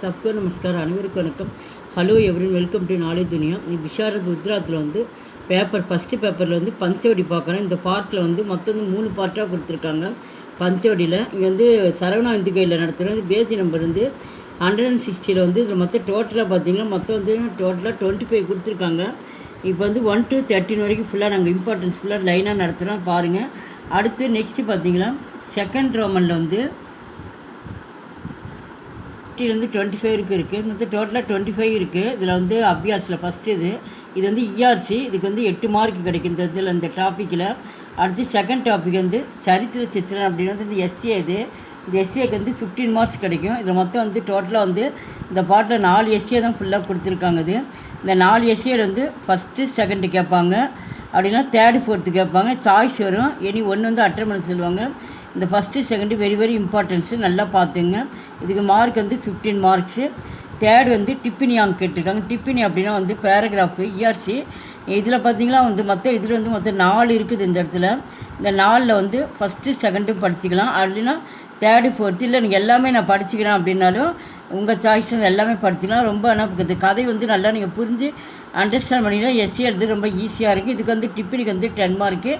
सबको नमस्कार अनवरुक्कुम वणक्कम hello everyone welcome to knowledge दुनिया विशारद उद्राத்தில் வந்து பேப்பர் ஃபஸ்ட்டு பேப்பரில் வந்து பஞ்சவடி பார்க்குறேன். இந்த பார்ட்டில் வந்து மொத்தம் 3 பார்ட்டாக கொடுத்துருக்காங்க. பஞ்சவடியில் இங்கே வந்து சரவணா இந்து கையில் நடத்துகிற பேஜ் நம்பர் வந்து 160 வந்து இதில் மொத்தம் டோட்டலாக பார்த்தீங்கன்னா மொத்தம் வந்து டோட்டலாக 25 கொடுத்துருக்காங்க. இப்போ வந்து 1 to 13 வரைக்கும் ஃபுல்லாக நாங்கள் இம்பார்ட்டன்ஸ் ஃபுல்லாக லைனாக நடத்துகிறோம் பாருங்கள். அடுத்து நெக்ஸ்ட்டு பார்த்தீங்கன்னா செகண்ட் ரோமனில் வந்து வந்து 25 இருக்குது. மொத்தம் டோட்டலாக 25 இருக்குது. இதில் வந்து அபியாஸில் ஃபஸ்ட்டு இது வந்து இஆர்சி, இதுக்கு வந்து 8 மார்க் கிடைக்கும் இந்த இதில் இந்த டாப்பிக்கில். அடுத்து செகண்ட் டாபிக் வந்து சரித்திர சித்திரம் அப்படின்னு வந்து இந்த எஸ்ஏ இந்த எஸ்ஏக்கு வந்து 15 மார்க்ஸ் கிடைக்கும். இதில் மொத்தம் வந்து டோட்டலாக வந்து இந்த பாட்டில் 4 எஸ்ஏ தான் ஃபுல்லாக கொடுத்துருக்காங்க. இந்த 4 எஸ்ஏ வந்து ஃபஸ்ட்டு செகண்டு கேட்பாங்க, அப்படின்னா தேர்டு ஃபோர்த்து கேட்பாங்க. சாய்ஸ் வரும், இனி ஒன்று வந்து அட்டன் பண்ண சொல்லுவாங்க. இந்த ஃபஸ்ட்டு செகண்டு வெரி இம்பார்ட்டன்ஸு நல்லா பார்த்துங்க. இதுக்கு மார்க் வந்து 15 மார்க்ஸு. தேர்டு வந்து டிப்பினி அவங்க கேட்டிருக்காங்க. டிப்பினி அப்படின்னா வந்து பேராகிராஃபு இஆர்சி. இதில் பார்த்திங்கன்னா வந்து இதில் வந்து மொத்தம் 4 இருக்குது இந்த இடத்துல. இந்த 4ல் வந்து ஃபஸ்ட்டு செகண்டும் படிச்சுக்கலாம், அப்படின்னா தேர்டு ஃபோர்த்து இல்லை நீங்கள் எல்லாமே நான் படிச்சுக்கிறேன் அப்படின்னாலும் உங்கள் சாய்ஸ் எல்லாமே படிச்சுக்கலாம். ரொம்ப ஆனால் கதை வந்து நல்லா நீங்கள் புரிஞ்சு அண்டர்ஸ்டாண்ட் பண்ணிங்கன்னா எஸ்ஏ எழுது ரொம்ப ஈஸியாக இருக்குது. இதுக்கு வந்து டிப்பினிக்கு வந்து 10 மார்க்கு,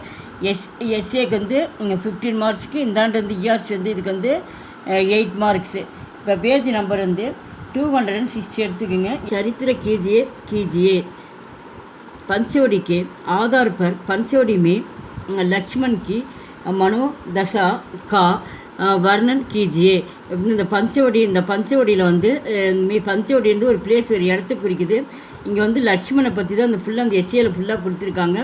எஸ்ஏக்கு வந்து 15 மார்க்ஸுக்கு, இந்தாண்டு வந்து இஆர்சி வந்து இதுக்கு வந்து 8 மார்க்ஸு. இப்போ பேஜ் நம்பர் வந்து 260 எடுத்துக்கோங்க. சரித்திர कीजिए पंचवटी के आधार पर पंचवटी में लक्ष्मण की मनोदशा का वर्णन कीजिए. இந்த பஞ்சவடியில் வந்து பஞ்சவடி வந்து ஒரு பிளேஸ் ஒரு இடத்துக்கு குறிக்குது. இங்கே வந்து லக்ஷ்மணை பற்றி தான் இந்த ஃபுல்லாக அந்த எஸ்ஏல ஃபுல்லாக கொடுத்துருக்காங்க.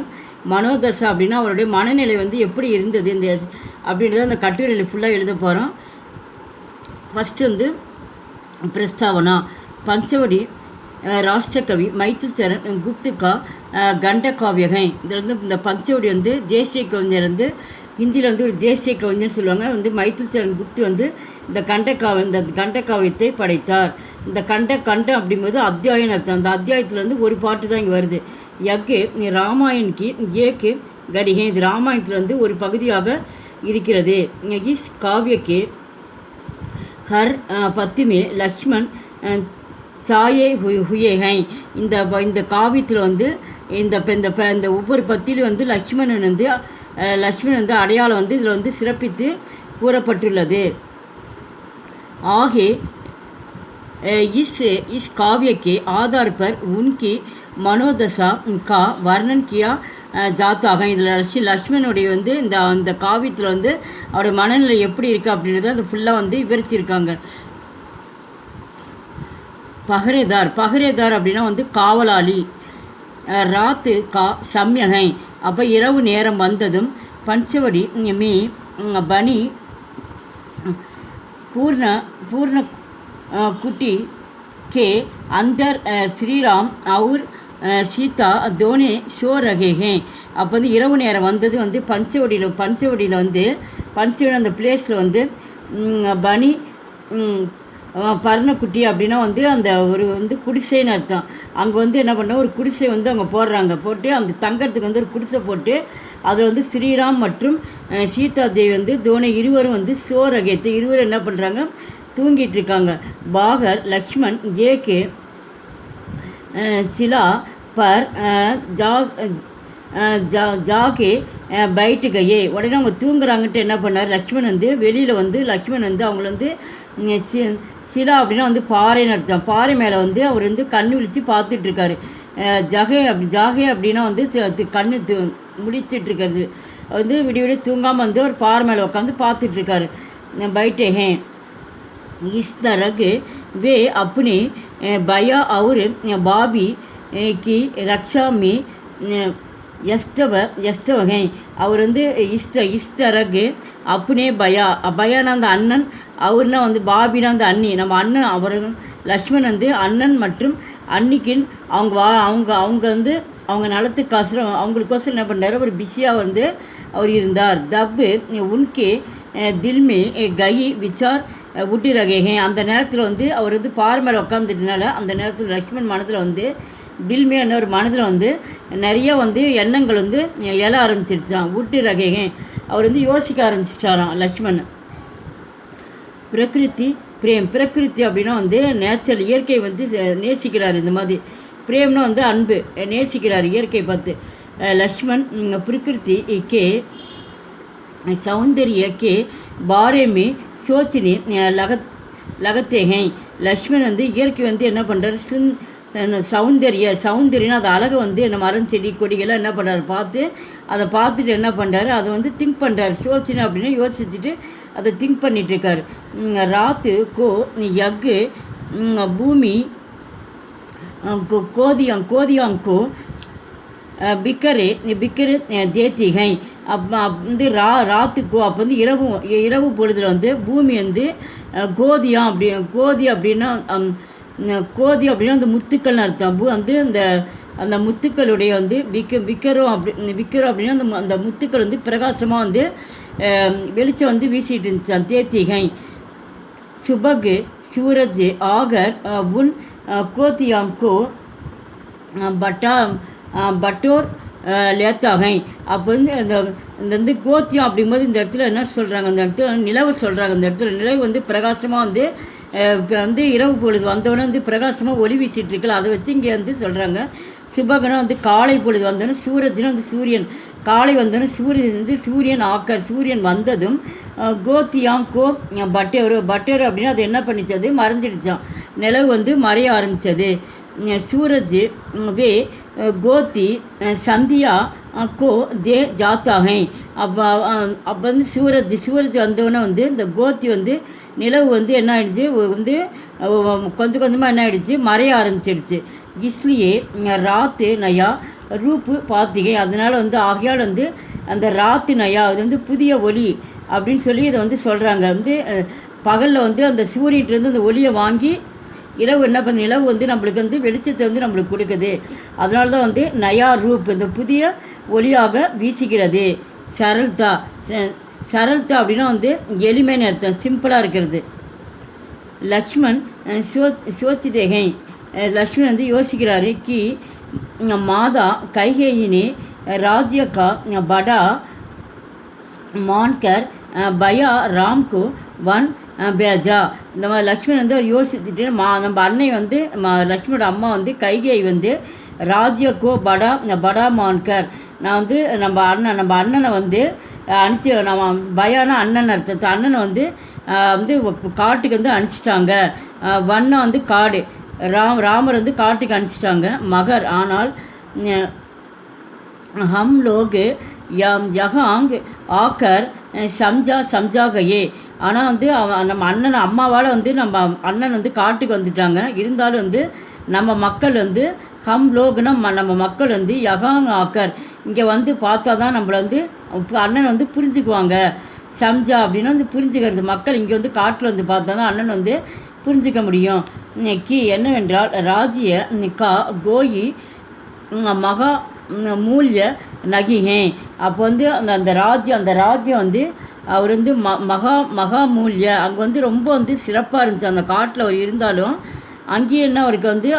மனோதசா அப்படின்னா அவருடைய மனநிலை வந்து எப்படி இருந்தது இந்த அப்படின்றத அந்த கட்டுரையில் ஃபுல்லாக எழுத போகிறோம். ஃபஸ்ட்டு வந்து பிரஸ்தாவனா. பஞ்சவடி ராஷ்டிரகவி மைத்தில் சரண் குப்துக்கா கண்ட காவியகை. இதில் வந்து இந்த பஞ்சவடி வந்து தேசிய கவிஞர் வந்து ஹிந்தியில் வந்து ஒரு தேசிய கவிஞர்னு சொல்லுவாங்க. வந்து மைத்தில் சரண் குப்து வந்து இந்த கண்டகாவியத்தை படைத்தார். இந்த கண்டம் அப்படிங்கும்போது அத்தியாயம் அர்த்தம். அந்த அத்தியாயத்தில் வந்து ஒரு பாட்டு தான் இங்கே வருது. யக்கு ராமாயண்கி ஏக்கு கடிகை. இது ராமாயணத்தில் வந்து ஒரு பகுதியாக இருக்கிறது. இஸ் காவியக்கு ஹர் பத்துமே லக்ஷ்மண் சாயே ஹுயேகை. இந்த காவியத்தில் வந்து இந்த ஒவ்வொரு பத்தியிலும் வந்து லக்ஷ்மணன் வந்து அடையாளம் வந்து இதில் வந்து சிறப்பித்து கூறப்பட்டுள்ளது. ஆகே इस काव्य के आधार पर उनकी मनोदशा का वर्णन किया जाता है. இதில் லக்ஷ்மணுடைய வந்து இந்த காவியத்தில் வந்து அவருடைய மனநிலை எப்படி இருக்குது அப்படின்றத அது ஃபுல்லாக வந்து விவரிச்சிருக்காங்க. பகரேதார் அப்படின்னா வந்து காவலாளி. ராத்து கா சம்யகை. அப்போ இரவு நேரம் வந்ததும் பஞ்சவடி மீ பனி पूर्ण कुटी के अंदर श्री राम और சீதா தோனே ஷோ ரகே. அப்போ வந்து இரவு நேரம் வந்தது வந்து பஞ்சவடியில் வந்து பஞ்சவடி அந்த பிளேஸில் வந்து பனி பர்ணக்குட்டி அப்படின்னா வந்து அந்த ஒரு வந்து குடிசைன்னு அர்த்தம். அங்கே வந்து என்ன பண்ண ஒரு குடிசை வந்து அவங்க போட்டு அந்த தங்கறதுக்கு வந்து ஒரு குடிசை போட்டு அதில் வந்து ஸ்ரீராம் மற்றும் சீதா தேவி வந்து தோனே இருவரும் வந்து சோரகேத்து இருவரும் என்ன பண்ணுறாங்க, தூங்கிட்டு இருக்காங்க. பாகர் லக்ஷ்மண் ஏகே சிலா பர் ஜாகே பைட்டு கையே. உடனே அவங்க தூங்குறாங்கன்ட்டு என்ன பண்ணார் லக்ஷ்மண் வந்து வெளியில் வந்து அவங்கள வந்து சிலா அப்படின்னா வந்து பாறைன்னு அர்த்தம். பாறை மேலே வந்து அவர் வந்து கண்ணு விழித்து பார்த்துட்ருக்காரு. ஜாகே அப்படின்னா வந்து கண்ணு முடிச்சிட்ருக்கிறது வந்து விடிய தூங்காமல் வந்து ஒரு பாறை மேலே உட்காந்து பார்த்துட்ருக்காரு. பைட்டே ஹே इस तरह वे अपने भैया और भाभी की रक्षा में यस्तव हैं. அவர் வந்து இஸ்தரகு அப்புனே பயானா அந்த அண்ணன், அவர்னா வந்து பாபினா அந்த அண்ணி. நம்ம அண்ணன் அவர் லக்ஷ்மண் வந்து அண்ணன் மற்றும் அன்னிக்கின் அவங்க வந்து அவங்க நலத்துக்கோசரம் அவங்களுக்கோசரம் என்ன பண்ணார், ஒரு பிஸியாக வந்து அவர் இருந்தார். தப்பு உன்கே தில்மே கை விசார் உட்டி ரகேகே. அந்த நேரத்தில் வந்து அவர் வந்து பாறை மேலே உட்காந்துட்டனால அந்த நேரத்தில் லக்ஷ்மண் மனதில் வந்து தில்மியான ஒரு மனதில் வந்து நிறைய வந்து எண்ணங்கள் வந்து எழ ஆரம்பிச்சிருச்சான். உட்டி ரகேகே அவர் வந்து யோசிக்க ஆரம்பிச்சிட்டாராம் லக்ஷ்மண். பிரகிருதி பிரேம் பிரகிருதி அப்படின்னா வந்து நேச்சர் இயற்கை வந்து நேசிக்கிறார். இந்த மாதிரி பிரேம்னா வந்து அன்பு, நேசிக்கிறார் இயற்கை பார்த்து. லக்ஷ்மண் பிரகிருதி கே सौंदर्य के बारे में सोचने लगते हैं. லக்ஷ்மண் வந்து இயற்கை வந்து என்ன பண்ணுறாரு, சௌந்தர்யம் அது அழகை வந்து என்ன மரம் செடி கொடிகள்லாம் என்ன பண்ணுறாரு பார்த்து, அதை பார்த்துட்டு என்ன பண்ணுறாரு, அதை வந்து திங்க் பண்ணுறாரு. சோச்சினை அப்படின்னா யோசிச்சுட்டு அதை திங்க் பண்ணிகிட்ருக்காரு. ராத்து கோ யக்கு பூமி கோதியாங்கோ பிக்கரே தேத்தி ஹை. அப்போ வந்து ராத்துக்கோ அப்போ வந்து இரவு பொழுதில் வந்து பூமி வந்து கோதி அப்படின்னா அந்த முத்துக்கள்னு அர்த்தம். வந்து அந்த முத்துக்களுடைய வந்து விக்கரம் அப்படின்னா அந்த முத்துக்கள் வந்து பிரகாசமாக வந்து வெளிச்சம் வந்து வீசிட்டு இருந்துச்சான். தேத்திகை சுபகு சூரஜ் ஆகர் உன் கோத்தியாங்கோ பட்டோர் லேத்தாகை. அப்போ வந்து இந்த வந்து கோத்தியம் அப்படிங்கும்போது இந்த இடத்துல என்ன சொல்கிறாங்க, அந்த இடத்துல நிலவு சொல்கிறாங்க. அந்த இடத்துல நிலவு வந்து பிரகாசமாக வந்து வந்து இரவு பொழுது வந்தவொடனே வந்து பிரகாசமாக ஒளி வீசிகிட்டு இருக்கல, அதை வச்சு இங்கே வந்து சொல்கிறாங்க. சுபகனா வந்து காலை பொழுது வந்தோடனே, சூரஜ்னா வந்து சூரியன், காலை வந்தோடனே சூரியன் ஆக்கர் சூரியன் வந்ததும் கோத்தியாம் கோ பட்டேரு அப்படின்னா அது என்ன பண்ணிச்சு, அது மறைஞ்சிடுச்சான். நிலவு வந்து மறைய ஆரம்பித்தது. सूरज वे கோத்தி சந்தியா கோ தே ஜாத்தாகை. அப்போ வந்து சூரஜ் வந்தவொடனே வந்து இந்த கோத்தி வந்து நிலவு வந்து என்ன ஆகிடுச்சு, வந்து கொஞ்சம் கொஞ்சமாக என்ன ஆகிடுச்சு, மறைய ஆரம்பிச்சிடுச்சு. இஸ்லியே ராத்து நயா ரூப்பு பாத்திகை. அதனால் வந்து ஆகையால் வந்து அந்த ராத்து நயா அது வந்து புதிய ஒளி அப்படின்னு சொல்லி இதை வந்து சொல்கிறாங்க. வந்து பகலில் வந்து அந்த சூரியன்லேருந்து அந்த ஒளியை வாங்கி இரவு என்ன பண்ண நிலவு வந்து நம்மளுக்கு வந்து வெளிச்சத்தை வந்து நம்மளுக்கு கொடுக்குது. அதனால தான் வந்து நயா ரூப் இந்த புதிய ஒளியாக வீசுகிறது. சரல்தா அப்படின்னா வந்து எளிமைன்னு அர்த்தம், சிம்பிளாக இருக்கிறது. லக்ஷ்மண் சோச்சிதேகை. லக்ஷ்மண் வந்து யோசிக்கிறாரு. கி மாதா கைகேயினே ராஜ்யக்கா படா மான்கர் பயா ராம்கு வன் பேஜா. இந்த மாதிரி லக்ஷ்மண் வந்து யோசிச்சுட்டு நம்ம அன்னை வந்து லக்ஷ்மணோட அம்மா வந்து கைகேயி வந்து ராஜ்யக்கோ படா மான்கர், நான் வந்து நம்ம அண்ணனை வந்து அனுப்பிச்சி, நம்ம பயானா அண்ணன் அர்த்தத்தை, அண்ணனை வந்து வந்து காட்டுக்கு வந்து அனுப்பிச்சிட்டாங்க. வண்ணா வந்து காடு, ராமர் வந்து காட்டுக்கு அனுப்பிச்சிட்டாங்க. மகர் ஆனால் ஹம் லோகு யஹாங் ஆக்கர் சம்ஜாகையே. ஆனால் வந்து நம்ம அம்மாவால் வந்து நம்ம அண்ணன் வந்து காட்டுக்கு வந்துட்டாங்க. இருந்தாலும் வந்து நம்ம மக்கள் வந்து ஹம் லோகுனா நம்ம மக்கள் வந்து யகாங் ஆக்கர் இங்கே வந்து பார்த்தா தான் நம்மளை வந்து அண்ணன் வந்து புரிஞ்சுக்குவாங்க. சம்ஜா அப்படின்னா வந்து புரிஞ்சுக்கிறது. மக்கள் இங்கே வந்து காட்டில் வந்து பார்த்தா தான் அண்ணன் வந்து புரிஞ்சிக்க முடியும். கி என்னவென்றால் ராஜ்ய கா கோயி மகா மூல்ய நகிஹே. அப்போ வந்து அந்த ராஜ்யம் வந்து அவர் வந்து மகா மூல்ய அங்கே வந்து ரொம்ப வந்து சிறப்பாக இருந்துச்சு. அந்த காட்டில் அவர் இருந்தாலும் அங்கேயே என்ன அவருக்கு வந்து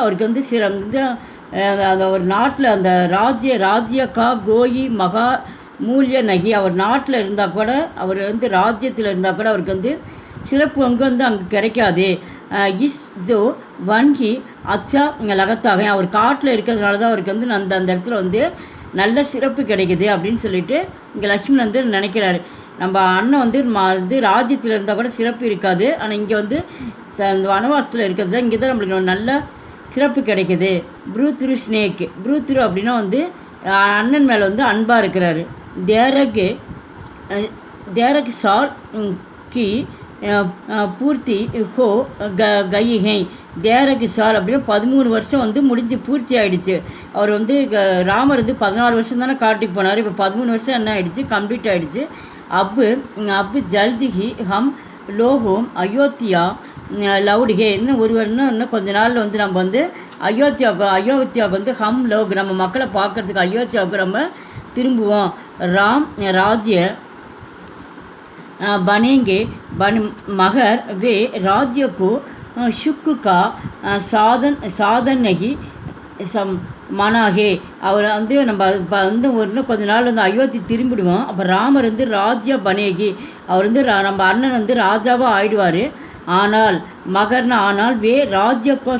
அந்த ஒரு நாட்டில் அந்த ராஜ்ய கா கோயி மகா மூல்ய நகி, அவர் நாட்டில் இருந்தால் கூட, அவர் வந்து ராஜ்யத்தில் இருந்தால் கூட அவருக்கு வந்து சிறப்பு அங்கே கிடைக்காது. தோ வன்கி அச்சா லகத்தாக, அவர் காட்டில் இருக்கிறதுனால தான் அவருக்கு வந்து அந்த இடத்துல வந்து நல்ல சிறப்பு கிடைக்குது அப்படின்னு சொல்லிட்டு இங்கே லக்ஷ்மணன் வந்து நினைக்கிறாரு. நம்ம அண்ணன் வந்து ராஜ்யத்தில் இருந்தால் கூட சிறப்பு இருக்காது, ஆனால் இங்கே வந்து இந்த வனவாசத்தில் இருக்கிறது தான் இங்கே தான் நம்மளுக்கு நல்ல சிறப்பு கிடைக்குது. ப்ரூத்ரு அப்படின்னா வந்து அண்ணன் மேலே வந்து அன்பாக இருக்கிறாரு. தேரக் சால் கி பூர்த்தி ஹோ கைஹை. தேரக் சால் அப்படின்னா 13 வருஷம் வந்து முடிஞ்சு பூர்த்தி ஆகிடுச்சு. அவர் வந்து ராமர் வந்து 14 வருஷம் தானே காட்டுக்கு போனார், இப்போ 13 வருஷம் என்ன ஆகிடுச்சு, கம்ப்ளீட் ஆகிடுச்சு. அப்பு ஜல்திஹி ஹம் லோகோம் அயோத்தியா லவுடிகே. இன்னும் கொஞ்ச நாளில் வந்து நம்ம வந்து அயோத்தியாவுக்கு வந்து ஹம் லோக் நம்ம மக்களை பார்க்குறதுக்கு அயோத்தியாவுக்கு நம்ம திரும்புவோம். ராம் ராஜ்ய बनेंगे मगर वे राज्य को शुक का साधन नहीं மனாகே. அவர் வந்து நம்ம வந்து இன்னும் கொஞ்ச நாள் வந்து அயோத்தி திரும்பிடுவோம். அப்போ ராமர் வந்து ராஜ்ய பனேகி, அவர் வந்து நம்ம அண்ணன் வந்து ராஜாவாக ஆயிடுவார். ஆனால் மகர்னா ஆனால் வே ராஜ்யக்கோ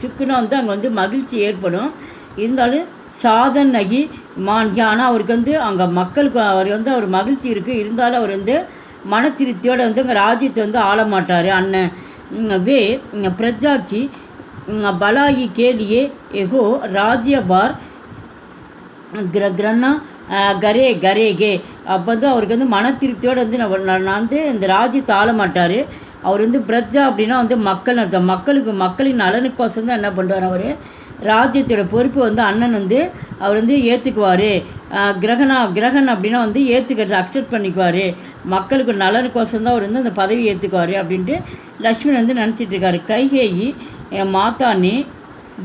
சுக்குன்னா வந்து அங்கே வந்து மகிழ்ச்சி ஏற்படும். இருந்தாலும் சாதன் நகி மான்கி, ஆனால் அவருக்கு வந்து அங்கே மக்களுக்கு அவர் வந்து அவர் மகிழ்ச்சி இருக்குது, இருந்தாலும் அவர் வந்து மன திருப்தியோடு வந்து அங்கே ராஜ்யத்தை வந்து ஆள மாட்டார். அண்ணன் வே பிரஜாக்கி பலாயி கேலியே எகோ ராஜ்ய பார் கிரன்னா கரேகே. அப்போ வந்து அவருக்கு வந்து மன திருப்தியோடு வந்து நான் வந்து இந்த ராஜ்யத்தை ஆள மாட்டார். அவர் வந்து பிரஜா அப்படின்னா வந்து மக்கள் அர்த்தம். மக்களின் நலனுக்கோசம் தான் என்ன பண்ணுவார், அவர் ராஜ்யத்தோட பொறுப்பு வந்து அண்ணன் வந்து அவர் வந்து ஏற்றுக்குவார். கிரகன் அப்படின்னா வந்து ஏற்றுக்கிறது, அக்செப்ட் பண்ணிக்குவார். மக்களுக்கு நலனுக்கோசம் தான் அவர் வந்து அந்த பதவி ஏற்றுக்குவார் அப்படின்ட்டு லக்ஷ்மணன் வந்து நினச்சிட்ருக்காரு. கைகேயி மாத்தானி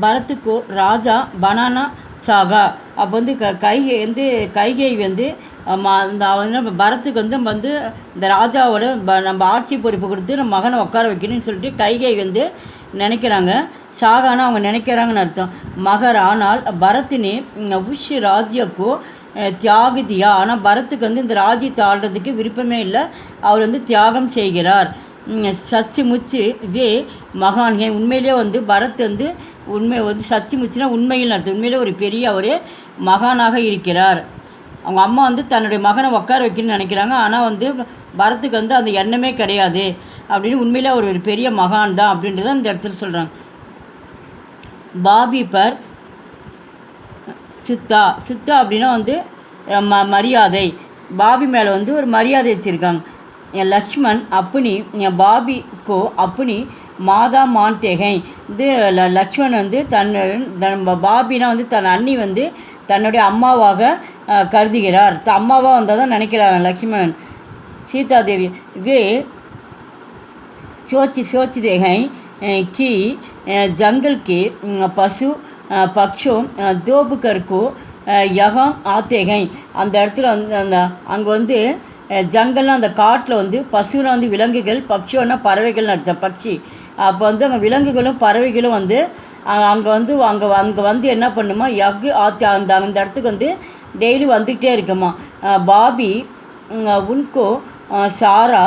பரத்துக்கோ ராஜா பனானா சாகா. அப்போ வந்து கைகேயி வந்து இந்த பரத்துக்கு வந்து இந்த ராஜாவோட நம்ம ஆட்சி பொறுப்பு கொடுத்து நம்ம மகனை உட்கார வைக்கணும்னு சொல்லிட்டு கைகேயி வந்து நினைக்கிறாங்க. சாகானா அவங்க நினைக்கிறாங்கன்னு அர்த்தம். மகர் ஆனால் பரத்தினே உஷ் ராஜ்யக்கோ தியாகதியா. ஆனால் பரத்துக்கு வந்து இந்த ராஜ்யத்தை ஆள்றதுக்கு விருப்பமே இல்லை, அவர் வந்து தியாகம் செய்கிறார். சச்சு முச்சு வே மகான்கே. உண்மையிலே வந்து பரத் வந்து சச்சு முச்சுனா உண்மையில் அர்த்தம். உண்மையிலே ஒரு பெரிய ஒரு மகானாக இருக்கிறார். அவங்க அம்மா வந்து தன்னுடைய மகனை உட்கார வைக்கணும்னு நினைக்கிறாங்க, ஆனால் வந்து பரத்துக்கு வந்து அந்த எண்ணமே கிடையாது அப்படின்னு உண்மையிலே ஒரு பெரிய மகான் தான் அப்படின்றத இந்த இடத்துல சொல்கிறாங்க. பாபி பர் சுத்தா அப்படின்னா வந்து மரியாதை. பாபி மேலே வந்து ஒரு மரியாதை வச்சுருக்காங்க. லக்ஷ்மண் அப்பனி பாபிக்கோ அப்பனி மாதா மான்தேகை. இது லக்ஷ்மண் வந்து பாபினா வந்து தன் அண்ணி வந்து தன்னுடைய அம்மாவாக கருதுகிறார். அம்மாவாக வந்தால் தான் நினைக்கிறார் லக்ஷ்மணன். சீதாதேவி வே சோச்சி தேகை கி जंगल के पशु पक्षों दोपहर को यहाँ आते हैं. அந்த இடத்துல வந்து அங்கே வந்து ஜங்கல்னா அந்த காட்டில் வந்து பசுனா வந்து விலங்குகள், பக்ஷோன்னா பறவைகள்னு அர்த்தம், பட்சி. அப்போ வந்து அங்கே விலங்குகளும் பறவைகளும் வந்து அங்கே வந்து என்ன பண்ணுமா, அந்த இடத்துக்கு வந்து டெய்லி வந்துக்கிட்டே இருக்குமா. பாபி உன்கோ சாரா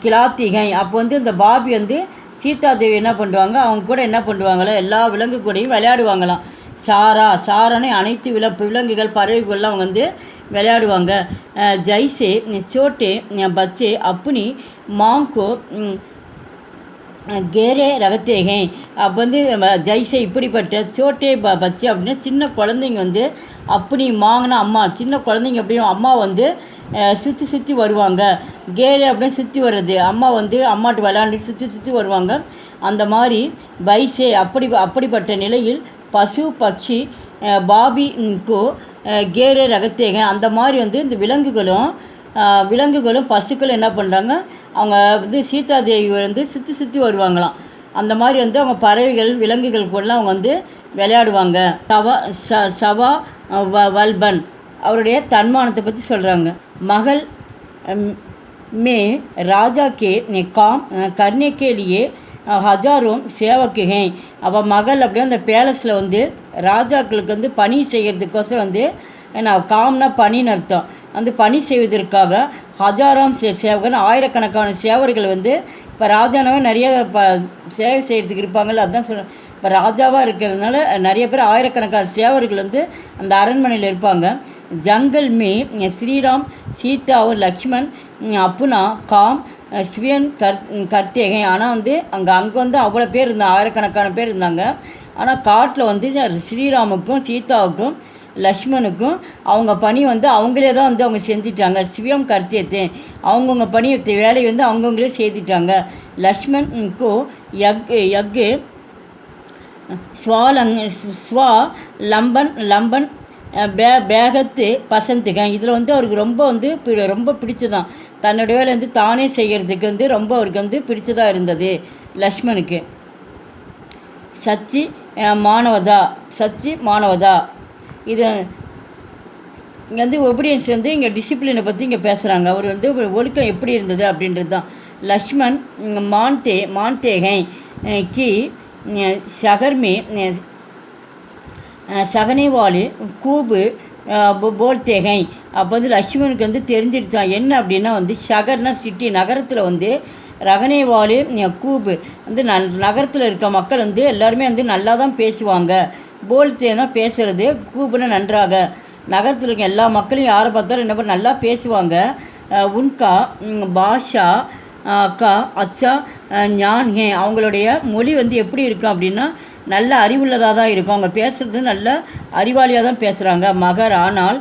கிலாத்திகை. அப்போ வந்து இந்த பாபி வந்து சீதாதேவி என்ன பண்ணுவாங்க, அவங்க கூட என்ன பண்ணுவாங்களோ எல்லா விலங்கு கூடையும் விளையாடுவாங்களாம். சாரானே அனைத்து விலங்குகள் பறவைகள்லாம் அவங்க வந்து விளையாடுவாங்க. ஜைசே சோட்டே பச்சே அப்பனி மாங்கோ கேரே ரகத்தேகை. அப்போ வந்து ஜைசே இப்படிப்பட்ட சோட்டே பச்சை அப்படின்னா சின்ன குழந்தைங்க வந்து அப்படி மாங்கினா அம்மா, சின்ன குழந்தைங்க அப்படியும் அம்மா வந்து சுற்றி வருவாங்க. கேரே அப்படின்னு சுற்றி வர்றது, அம்மா வந்து அம்மாட்டு விளையாண்டுட்டு சுற்றி வருவாங்க. அந்த மாதிரி வைசே அப்படிப்பட்ட நிலையில் பசு பட்சி பாபிக்கோ கேரே ரகத்தேகை. அந்த மாதிரி வந்து இந்த விலங்குகளும் பசுக்களும் என்ன பண்ணுறாங்க, அவங்க வந்து சீதாதேவி வந்து சுற்றி வருவாங்களாம். அந்த மாதிரி வந்து அவங்க பறவைகள் விலங்குகள் கூடலாம் அவங்க வந்து விளையாடுவாங்க. சவா வல்பன் அவருடைய தன்மானத்தை பற்றி சொல்கிறாங்க. மகள் மே ராஜா கே காம் கர்னே கே லியே ஹஜாரோம் சேவக்குகை. அப்போ மகள் அப்படியே அந்த பேலஸில் வந்து ராஜாக்களுக்கு வந்து பணி செய்கிறதுக்கோசரம் வந்து காம்னா பணின்னு அர்த்தம், வந்து பணி செய்வதற்காக ஹஜாராம் சேவகன் ஆயிரக்கணக்கான சேவர்கள் வந்து இப்போ ராஜானாவே நிறைய சேவை செய்கிறதுக்கு இருப்பாங்கள்ல, அதுதான் சொல்கிறேன். இப்போ ராஜாவாக இருக்கிறதுனால நிறைய பேர் ஆயிரக்கணக்கான சேவர்கள் வந்து அந்த அரண்மனையில் இருப்பாங்க. ஜங்கல் மே ஸ்ரீராம் சீதா और லக்ஷ்மண் அப்புனா காம் ஸ்வியன் கர்த்தேகை. ஆனால் வந்து அங்கே வந்து அவ்வளோ பேர் இருந்தாங்க, ஆயிரக்கணக்கான பேர் இருந்தாங்க. ஆனால் காட்டில் வந்து ஸ்ரீராமுக்கும் சீதாவுக்கும் லக்ஷ்மணுக்கும் அவங்க பணி வந்து அவங்களே தான் வந்து அவங்க செஞ்சிட்டாங்க. ஸ்வியம் கர்த்தியத்தை அவங்கவுங்க பணி வேலையை வந்து அவங்கவுங்களே செய்துட்டாங்க. லக்ஷ்மணுக்கோ யக்கு ஸ்வா லம்பன் பேகத்து பசந்துக. இதில் வந்து அவருக்கு ரொம்ப பிடிச்சதான், தன்னுடைய வேலை வந்து தானே செய்கிறதுக்கு வந்து ரொம்ப அவருக்கு வந்து பிடிச்சதாக இருந்தது லக்ஷ்மணுக்கு. சச்சி மானவதா இது இங்கே வந்து ஒபீடியன்ஸ் வந்து இங்கே டிசிப்ளினை பற்றி இங்கே பேசுகிறாங்க. அவர் வந்து ஒழுக்கம் எப்படி இருந்தது அப்படின்றது தான். லக்ஷ்மண் மான்தேகை கி ஷகர்மே சகனேவாலு கூபு போல்தேகை. அப்போ வந்து லக்ஷ்மணுக்கு வந்து தெரிஞ்சிடுச்சான் என்ன அப்படின்னா வந்து ஷகர்னா சிட்டி, நகரத்தில் வந்து ரகனேவாலு கூபு வந்து நகரத்தில் இருக்க மக்கள் வந்து எல்லாருமே வந்து நல்லா தான் பேசுவாங்க. போல்தே தான் பேசுகிறது, கூபுன்னு நன்றாக. நகரத்தில் இருக்க எல்லா மக்களையும் யாரை பார்த்தாலும் என்ன பண்ண நல்லா பேசுவாங்க. உன்கா பாஷா கா அச்சா ஞான் ஹே, அவங்களுடைய மொழி வந்து எப்படி இருக்கும் அப்படின்னா நல்ல அறிவுள்ளதாக தான் இருக்கும். அவங்க பேசுகிறது நல்ல அறிவாளியாக தான் பேசுகிறாங்க. மகர் ஆனால்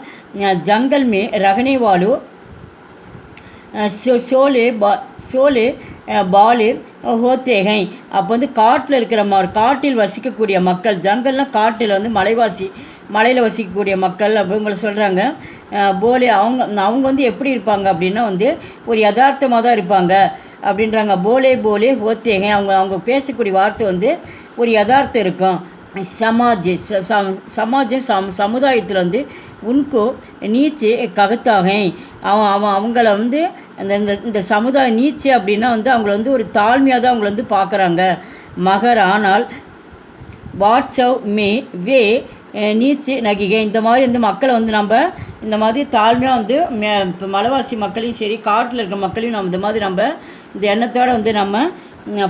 ஜங்கல் மே ரகனேவாலு சோலே பாலு ஹோத்தேகை. அப்போ வந்து காட்டில் இருக்கிற காட்டில் வசிக்கக்கூடிய மக்கள், ஜங்கல்னால் காட்டில் வந்து மலையில் வசிக்கக்கூடிய மக்கள் அப்படிங்கிற சொல்கிறாங்க. போலே அவங்க வந்து எப்படி இருப்பாங்க அப்படின்னா வந்து ஒரு யதார்த்தமாக தான் இருப்பாங்க அப்படின்றாங்க. போலே ஹோத்தேகை, அவங்க பேசக்கூடிய வார்த்தை வந்து ஒரு யதார்த்தம் இருக்கும். சமுதாயத்தில் வந்து உன்கோ நீச்சே ககத்தாகை, அவங்கள வந்து இந்த சமுதாய நீச்சே அப்படின்னா வந்து அவங்கள வந்து ஒரு தாழ்மையாக தான் அவங்கள வந்து பார்க்குறாங்க. மகர் ஆனால் வாட்ஸ்அவ் மே வே நீச்சு நகிகை, இந்த மாதிரி வந்து மக்களை வந்து நம்ம இந்த மாதிரி தாழ்மையாக வந்து இப்போ மலைவாசி மக்களையும் சரி காட்டில் இருக்க மக்களையும் நம்ம இந்த மாதிரி நம்ம இந்த எண்ணத்தோடு வந்து நம்ம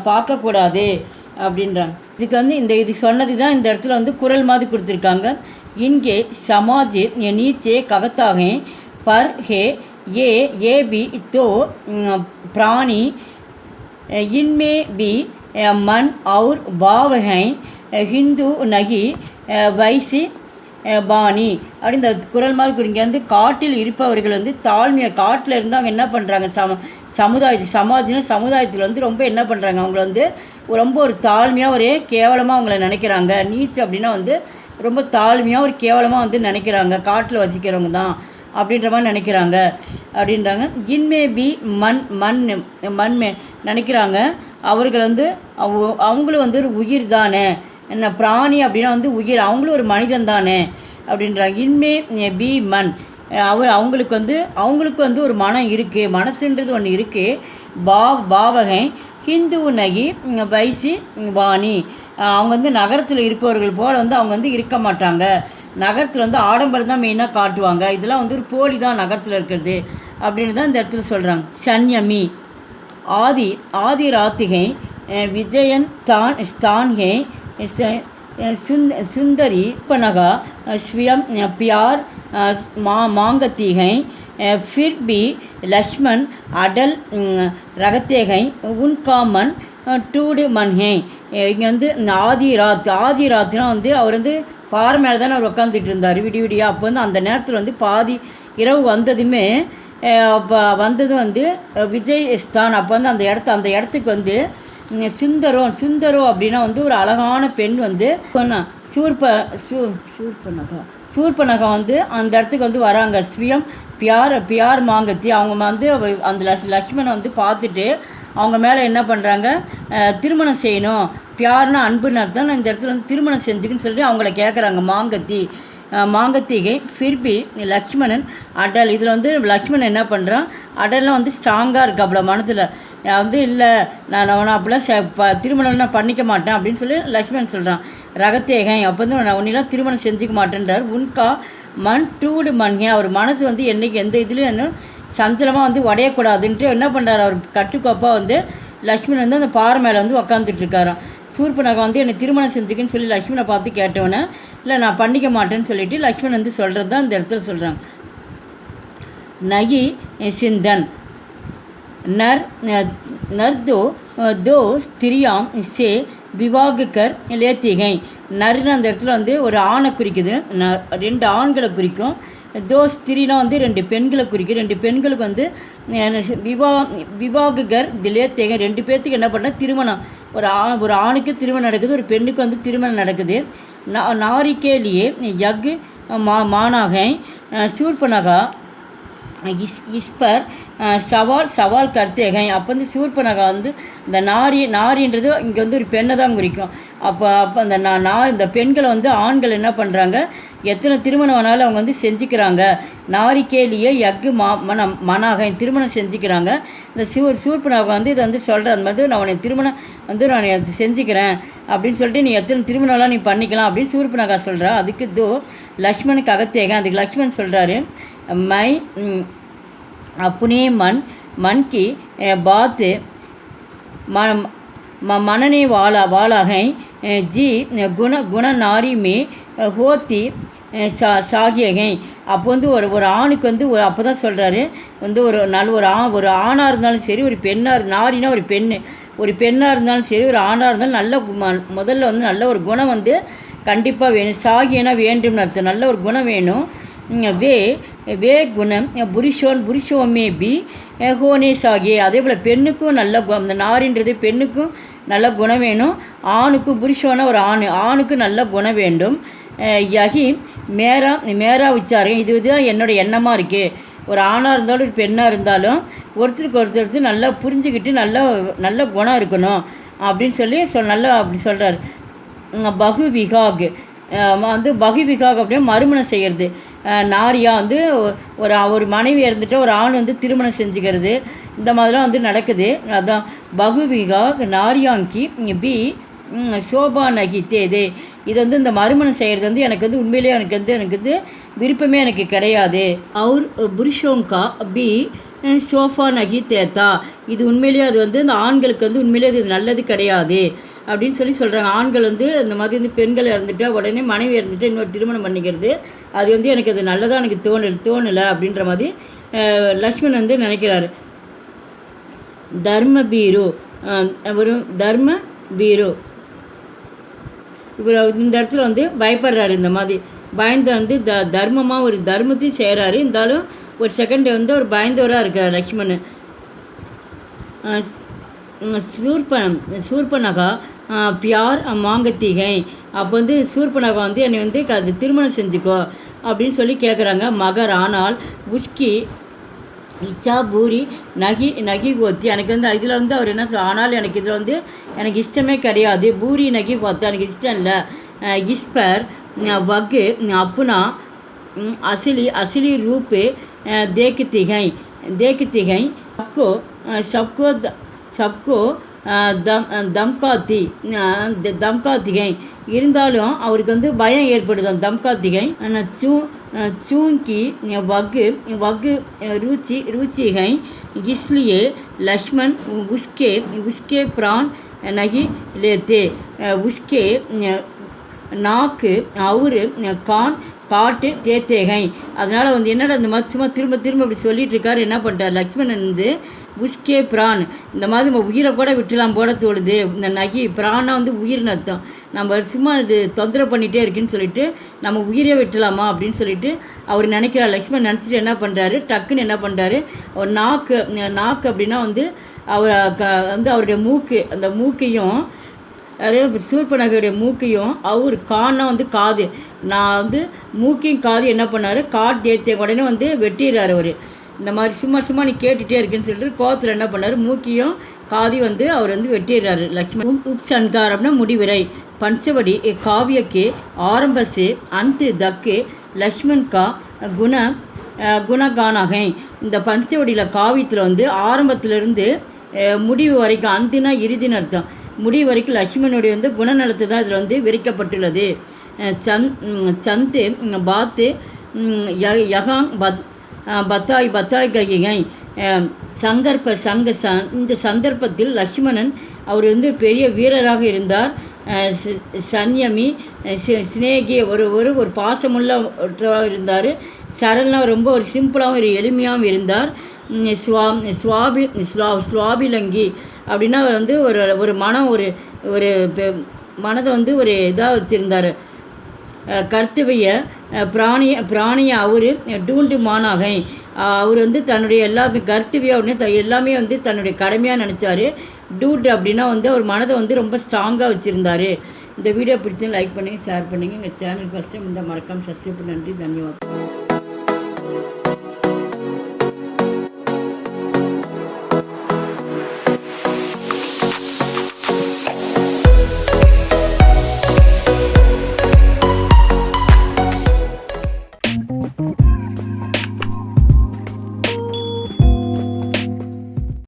பார்க்கக்கூடாது அப்படின்றாங்க. இதுக்கு வந்து இது சொன்னது தான் இந்த இடத்துல வந்து குரல் மாதிரி கொடுத்துருக்காங்க. இன்கே சமாஜ் நீச்சே ககத்தாக பர் ஹே ஏ பி தோ பிராணி இன்மே பி மன் और भाव हैं ஹிந்து நகி வைசி பாணி அப்படி இந்த குரல் மாதிரி கொடுங்க. வந்து காட்டில் இருப்பவர்கள் வந்து தாழ்மையாக காட்டில் இருந்து அவங்க என்ன பண்ணுறாங்க, சமுதாயத்தில் வந்து ரொம்ப என்ன பண்ணுறாங்க, அவங்கள வந்து ரொம்ப ஒரு தாழ்மையாக ஒரு கேவலமாக அவங்கள நினைக்கிறாங்க. நீச்சு அப்படின்னா வந்து ரொம்ப தாழ்மையாக ஒரு கேவலமாக வந்து நினைக்கிறாங்க, காட்டில் வசிக்கிறவங்க தான் அப்படின்ற மாதிரி நினைக்கிறாங்க அப்படின்றாங்க. இன்மே பி மண்மே நினைக்கிறாங்க. அவர்கள் வந்து அவங்களும் வந்து ஒரு உயிர் தானே, என்ன பிராணி அப்படின்னா வந்து உயிர், அவங்களும் ஒரு மனிதன் தானே அப்படின்றாங்க. இன்மே பி மண், அவங்களுக்கு வந்து ஒரு மனம் இருக்குது, மனசுன்றது ஒன்று இருக்குது. பாவகை ஹிந்து நகி வைசி வாணி, அவங்க வந்து நகரத்தில் இருப்பவர்கள் போல் வந்து அவங்க வந்து இருக்க மாட்டாங்க. நகரத்தில் வந்து ஆடம்பரம் தான் மெயினாக காட்டுவாங்க. இதெல்லாம் வந்து ஒரு போலி தான் நகரத்தில் இருக்கிறது அப்படின்னு தான் இந்த இடத்துல சொல்கிறாங்க. சன்யமி ஆதி ராத்திகை விஜயன் ஸ்தான் ஹே சுந்தரி பனகா ஸ்வியம் பியார் मांगती हैं, फिर भी लक्ष्मण अडल रखते हैं, उनका मन टूड मन है. இங்கே வந்து ஆதி ராத்னா வந்து அவர் வந்து பாறை மேலே தானே அவர் உட்காந்துட்டு இருந்தார் விடியா. அப்போ வந்து அந்த நேரத்தில் வந்து பாதி இரவு வந்ததுமே அப்போ வந்ததும் வந்து விஜய் ஸ்தான். அப்போ வந்து அந்த இடத்துக்கு வந்து சுந்தரோ அப்படின்னா வந்து ஒரு அழகான பெண் வந்து சூர்பனகா வந்து அந்த இடத்துக்கு வந்து வராங்க. ஸ்வியம் பியார் மாங்கத்தி, அவங்க வந்து அந்த லக்ஷ்மணை வந்து பார்த்துட்டு அவங்க மேலே என்ன பண்ணுறாங்க, திருமணம் செய்யணும், பியார்னா அன்புன்னு அர்த்தம், இந்த இடத்துல வந்து திருமணம் செஞ்சுக்குன்னு சொல்லி அவங்கள கேட்குறாங்க. மாங்கத்திகை ஃபிர்பி லக்ஷ்மணன் அடல், இதில் வந்து லக்ஷ்மணன் என்ன பண்ணுறான், அடல்லாம் வந்து ஸ்ட்ராங்காக இருக்குது அவ்வளோ மனத்தில் வந்து இல்லை நான் அப்படிலாம் திருமணம் நான் பண்ணிக்க மாட்டேன் அப்படின்னு சொல்லி லக்ஷ்மணன் சொல்கிறான். ரகத்தேகன் அப்போ வந்து நான் உன்னெல்லாம் திருமணம் செஞ்சுக்க மாட்டேன்றார். உன்கா மண் டூடு மண்கே, அவர் மனசு வந்து என்றைக்கு எந்த இதுலேயும் என்ன சஞ்சலமாக வந்து உடையக்கூடாதுன்ட்டு என்ன பண்ணுறாரு, அவர் கட்டுக்கோப்பாக வந்து லக்ஷ்மணன் வந்து அந்த பாறை மேலே வந்து உக்காந்துட்டு இருக்காராம். சூர்பனகா வந்து என்னை திருமணம் செஞ்சுக்குன்னு சொல்லி லக்ஷ்மணை பார்த்து கேட்டவொன்னே இல்லை நான் பண்ணிக்க மாட்டேன்னு சொல்லிவிட்டு லக்ஷ்மணன் வந்து சொல்கிறது தான் இந்த இடத்துல சொல்கிறாங்க. நகி சிந்தன் दो स्त्रियां से विवाह कर लेती हैं. நர்னு அந்த இடத்துல வந்து ஒரு ஆணை குறிக்குது, ரெண்டு ஆண்களை குறிக்கும். தோ ஸ்திரினா வந்து ரெண்டு பெண்களை குறிக்கும். ரெண்டு பெண்களுக்கு வந்து விவாகர் லேத்தேங்க, ரெண்டு பேர்த்துக்கு என்ன பண்ணால் திருமணம், ஒரு ஆணுக்கு திருமணம் நடக்குது, ஒரு பெண்ணுக்கு வந்து திருமணம் நடக்குது. நாரிக்கேலியே யக் மானாக சூர்பனகா இஸ்பர் சவால் கர்த்தேகை. அப்போ வந்து சூர்பனகா வந்து இந்த நாரின்றது இங்கே வந்து ஒரு பெண்ணை தான் குறிக்கும். அப்போ அந்த இந்த பெண்களை வந்து ஆண்கள் என்ன பண்ணுறாங்க, எத்தனை திருமணம் வேணாலும் அவங்க வந்து செஞ்சுக்கிறாங்க. நாரிக்கேலியே யக்கு மனாக திருமணம் செஞ்சுக்கிறாங்க. இந்த சூர்பனகா வந்து இதை வந்து சொல்கிற அந்த மாதிரி நான் உன்னை திருமணம் வந்து நான் செஞ்சுக்கிறேன் அப்படின்னு சொல்லிட்டு நீ எத்தனை திருமணம்லாம் நீ பண்ணிக்கலாம் அப்படின்னு சூர்பனகா சொல்கிறா. அதுக்கு லக்ஷ்மணுக்கு அகத்தேகன், அதுக்கு லக்ஷ்மண் சொல்கிறாரு, मैं अपने मन की बात மனநே வாளாகை ஜி குண நாரி மே ஹோத்தி சாகியகை. அப்போ வந்து ஒரு ஆணுக்கு வந்து அப்போ தான் சொல்கிறாரு வந்து ஒரு ஆணாக இருந்தாலும் சரி, ஒரு பெண்ணாக நாரினா ஒரு பெண்ணாக இருந்தாலும் சரி, ஒரு ஆணாக இருந்தாலும் நல்ல முதல்ல வந்து நல்ல ஒரு குணம் வந்து கண்டிப்பாக வேணும். சாகியனா வேண்டும்னு அர்த்தம், நல்ல ஒரு குணம் வேணும். வே குணம் புருஷோமே பி ஹோனே சாகியே. அதே போல் பெண்ணுக்கும் நல்ல அந்த நாரின்றது பெண்ணுக்கும் நல்ல குணம் வேணும். ஆணுக்கும் புருஷோனா ஒரு ஆணுக்கும் நல்ல குணம் வேண்டும். யகி மேரா உச்சாரம். இதுதான் என்னோடய எண்ணமாக இருக்குது. ஒரு ஆணாக இருந்தாலும் ஒரு பெண்ணாக இருந்தாலும் ஒருத்தருக்கு ஒருத்தருக்கு நல்லா புரிஞ்சுக்கிட்டு நல்ல குணம் இருக்கணும் அப்படின்னு சொல்லி நல்லா அப்படி சொல்கிறார். பகு விகாக் வந்து அப்படியே மறுமணம் செய்கிறது. நாரியா வந்து ஒரு மனைவி இருந்துட்டு ஒரு ஆண் வந்து திருமணம் செஞ்சுக்கிறது, இந்த மாதிரிலாம் வந்து நடக்குது. அதான் பகு விகாக் நாரியாங்கி பி சோபா நகி தேதே. இது வந்து இந்த மறுமணம் செய்கிறது வந்து எனக்கு வந்து உண்மையிலேயே எனக்கு வந்து விருப்பமே எனக்கு கிடையாது. அவர் புருஷோங்கா பி சோஃபா நகி தேத்தா. இது உண்மையிலேயே அது வந்து இந்த ஆண்களுக்கு வந்து உண்மையிலேயே அது நல்லது கிடையாது அப்படின்னு சொல்கிறாங்க. ஆண்கள் வந்து இந்த மாதிரி வந்து பெண்கள் இறந்துட்டால் உடனே மனைவி இறந்துட்டு இன்னொரு திருமணம் பண்ணிக்கிறது, அது வந்து எனக்கு அது நல்லதாக எனக்கு தோணலை அப்படின்ற மாதிரி லக்ஷ்மண் வந்து நினைக்கிறாரு. தர்மபீரு ஒரு தர்மபீரு இவர் இந்த இடத்துல வந்து பயப்படுறாரு. இந்த மாதிரி பயந்து வந்து தர்மமாக ஒரு தர்மத்தையும் செய்கிறாரு. இருந்தாலும் ஒரு செகண்ட் வந்து ஒரு பயந்தவராக இருக்கிறார் லக்ஷ்மணன். சூர்பனகா பியார் மாங்கத்திகை. அப்போ வந்து சூர்பனகா வந்து என்னை வந்து அது திருமணம் செஞ்சுக்கோ அப்படின்னு சொல்லி கேட்குறாங்க மகர். ஆனால் உஷ்கி இச்சா பூரி நகி கோத்தி. எனக்கு வந்து இதில் வந்து அவர் என்ன ஆனால் எனக்கு இதில் வந்து எனக்கு இஷ்டமே கிடையாது. பூரி நகி கோத்து எனக்கு இஷ்டம் இல்லை. இஸ்பர் வகு அப்புனா அசிலி ரூப்பு தேக்குத்திகை சப்கோ தம்காத்திகை. இருந்தாலும் அவருக்கு வந்து பயம் ஏற்படுது. அந்த தம்காத்திகை சூங்கி வகு ருச்சிகை இஸ்லியே லக்ஷ்மண் உஸ்கே பிரான் நகி லேத்தே. உஸ்கே நாக்கு அவரு காட்டு தேத்தேகை. அதனால் வந்து என்னடா இந்த மாதிரி சும்மா திரும்ப இப்படி சொல்லிட்டு இருக்காரு. என்ன பண்ணிட்டார் லக்ஷ்மணன் வந்து உஸ்கே பிரான், இந்த மாதிரி நம்ம உயிரை கூட விட்டுலாம் போட தோடுது. இந்த நகி பிரானா வந்து உயிர்னு அர்த்தம். நம்ம சும்மா இது தொந்தரவு பண்ணிகிட்டே இருக்குன்னு சொல்லிட்டு நம்ம உயிரே விட்டுலாமா அப்படின்னு சொல்லிட்டு அவர் நினைக்கிறார். லக்ஷ்மணன் நினச்சிட்டு என்ன பண்ணுறாரு, டக்குன்னு என்ன பண்ணுறாரு, ஒரு நாக்கு அப்படின்னா வந்து அவர் வந்து அவருடைய அந்த மூக்கையும் சூர்பனகையுடைய மூக்கையும் அவர் கான்னா வந்து காது, நான் வந்து மூக்கையும் காது என்ன பண்ணார் தேத்திய உடனே வந்து வெட்டிடுறாரு. அவர் இந்த மாதிரி சும்மா நீ கேட்டுகிட்டே இருக்குன்னு சொல்லிட்டு கோவத்தில் என்ன பண்ணார், மூக்கையும் காதி வந்து அவர் வந்து வெட்டிடுறாரு லக்ஷ்மண். உப்சன்கார் அப்படின்னா முடிவிரை. பஞ்சவடி காவியக்கு ஆரம்பசு அந்த தக்கு லக்ஷ்மண் கா குணகானகை. இந்த பஞ்சவடியில் காவியத்தில் வந்து ஆரம்பத்திலிருந்து முடிவு வரைக்கும், அந்தினா இறுதின்னு அர்த்தம், முடிவு வரைக்கும் லக்ஷ்மணுடைய வந்து குணநலத்தை தான் இதில் வந்து விரிக்கப்பட்டுள்ளது. சந்து பாத்து யகாங் பத்தாய் கையை இந்த சந்தர்ப்பத்தில் லக்ஷ்மணன் அவர் வந்து பெரிய வீரராக இருந்தார். சன்யமி சினேகி ஒரு பாசமுள்ளவராக இருந்தார். சரளாக ரொம்ப ஒரு சிம்பிளாகவும் ஒரு எளிமையாகவும் இருந்தார். சுவாபிலங்கி அப்படின்னா வந்து ஒரு மனம் ஒரு மனதை வந்து ஒரு இதாக வச்சுருந்தார். கர்த்தவிய பிராணியை அவர் டூண்டு மானாகை. அவர் வந்து தன்னுடைய எல்லாமே கர்த்தவியா அப்படின்னு எல்லாமே வந்து தன்னுடைய கடமையாக நினச்சார். டூட் அப்படின்னா வந்து அவர் மனதை வந்து ரொம்ப ஸ்ட்ராங்காக வச்சுருந்தார். இந்த வீடியோ பிடிச்சி லைக் பண்ணுங்கள், ஷேர் பண்ணுங்கள். எங்கள் சேனல் ஃபஸ்ட் டைம் இந்த மறக்காமல் சப்ஸ்கிரைப். நன்றி, தன்யவாதம்.